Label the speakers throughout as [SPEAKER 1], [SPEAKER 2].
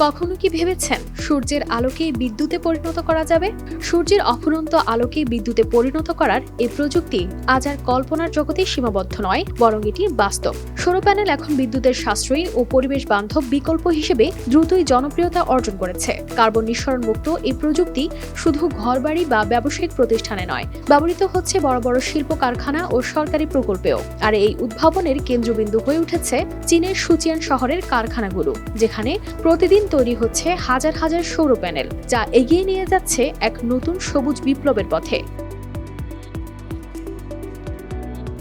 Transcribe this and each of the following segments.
[SPEAKER 1] কখনো কি ভেবেছেন সূর্যের আলোকে বিদ্যুতে পরিণত করা যাবে? সূর্যের অফুরন্ত আলোকে বিদ্যুতে পরিণত করার এই প্রযুক্তি আজ আর কল্পনার জগতে সীমাবদ্ধ নয়, বরং এটি বাস্তব। সৌর প্যানেল এখন বিদ্যুতের সাশ্রয়ী ও পরিবেশ বান্ধব বিকল্প হিসেবে দ্রুতই জনপ্রিয়তা অর্জন করেছে। কার্বন নিঃসরণ মুক্ত এই প্রযুক্তি শুধু ঘরবাড়ি বা ব্যবসায়িক প্রতিষ্ঠানে নয়, ব্যবহৃত হচ্ছে বড় বড় শিল্প কারখানা ও সরকারি প্রকল্পেও। আর এই উদ্ভাবনের কেন্দ্রবিন্দু হয়ে উঠেছে চীনের সুচিয়ান শহরের কারখানাগুলো, যেখানে প্রতিদিন তৈরি হচ্ছে হাজার হাজার সৌর প্যানেল, যা এগিয়ে নিয়ে যাচ্ছে এক নতুন সবুজ বিপ্লবের পথে।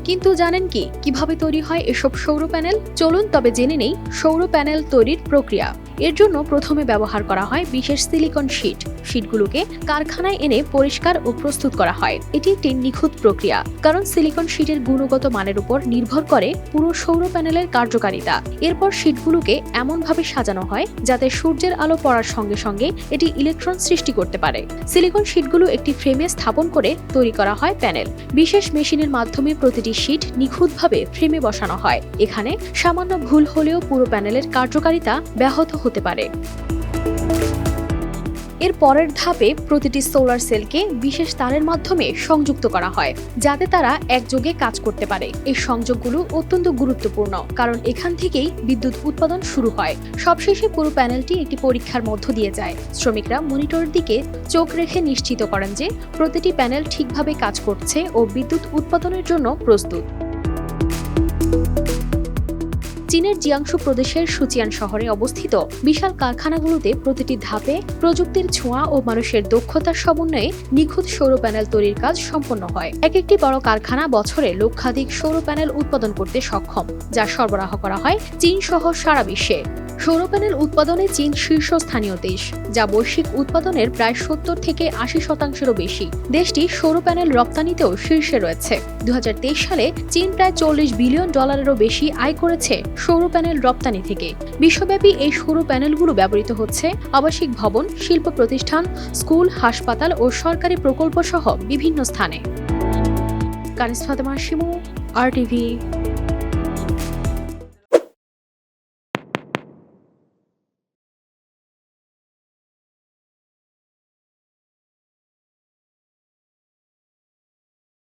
[SPEAKER 1] কিন্তু জানেন কি কিভাবে তৈরি হয় এসব সৌর প্যানেল? চলুন তবে জেনে নেই সৌর প্যানেল তৈরির প্রক্রিয়া। এর জন্য প্রথমে ব্যবহার করা হয় বিশেষ সিলিকন শীট। শীটগুলোকে কারখানায় এনে পরিষ্কার ও প্রস্তুত করা হয়। এটি একটি নিখুঁত প্রক্রিয়া, কারণ সিলিকন শীটের গুণগত মানের উপর নির্ভর করে পুরো সৌর প্যানেলের কার্যকারিতা। এরপর শীটগুলোকে এমনভাবে সাজানো হয় যাতে সূর্যের আলো পড়ার সঙ্গে সঙ্গে এটি ইলেকট্রন সৃষ্টি করতে পারে। সিলিকন শীটগুলো একটি ফ্রেমে স্থাপন করে তৈরি করা হয় প্যানেল। বিশেষ মেশিনের মাধ্যমে প্রতিটি শীট নিখুঁতভাবে ফ্রেমে বসানো হয়। এখানে সামান্য ভুল হলেও পুরো প্যানেলের কার্যকারিতা ব্যাহত হতে পারে। এর পরের ধাপে প্রতিটি সোলার সেলকে বিশেষ তারের মাধ্যমে সংযুক্ত করা হয়, যাতে তারা একযোগে কাজ করতে পারে। এই সংযোগগুলো অত্যন্ত গুরুত্বপূর্ণ, কারণ এখান থেকেই বিদ্যুৎ উৎপাদন শুরু হয়। সবশেষে পুরো প্যানেলটি একটি পরীক্ষার মধ্য দিয়ে যায়। শ্রমিকরা মনিটরের দিকে চোখ রেখে নিশ্চিত করেন যে প্রতিটি প্যানেল ঠিকভাবে কাজ করছে ও বিদ্যুৎ উৎপাদনের জন্য প্রস্তুত। চীনের জিয়াংশু প্রদেশের সুচিয়ান শহরে অবস্থিত বিশাল কারখানাগুলোতে প্রতিটি ধাপে প্রযুক্তির ছোঁয়া ও মানুষের দক্ষতার সমন্বয়ে নিখুঁত সৌর প্যানেল তৈরির কাজ সম্পন্ন হয়। এক একটি বড় কারখানা বছরে লক্ষাধিক সৌর প্যানেল উৎপাদন করতে সক্ষম, যা সরবরাহ করা হয় চীন সহ সারা বিশ্বে। সৌর প্যানেল উৎপাদনে চীন শীর্ষস্থানীয় দেশ, যা বৈশ্বিক উৎপাদনের প্রায় 70 থেকে 80% বেশি। দেশটি সৌর প্যানেল রপ্তানিতেও শীর্ষে রয়েছে। 2023 সালে চীন প্রায় $40 বিলিয়ন বেশি আয় করেছে সৌর প্যানেল রপ্তানি থেকে। বিশ্বব্যাপী এই সৌর প্যানেলগুলো ব্যবহৃত হচ্ছে আবাসিক ভবন, শিল্প প্রতিষ্ঠান, স্কুল, হাসপাতাল ও সরকারি প্রকল্প সহ বিভিন্ন স্থানে। কানিস ফাতেমা শিমু, RTV।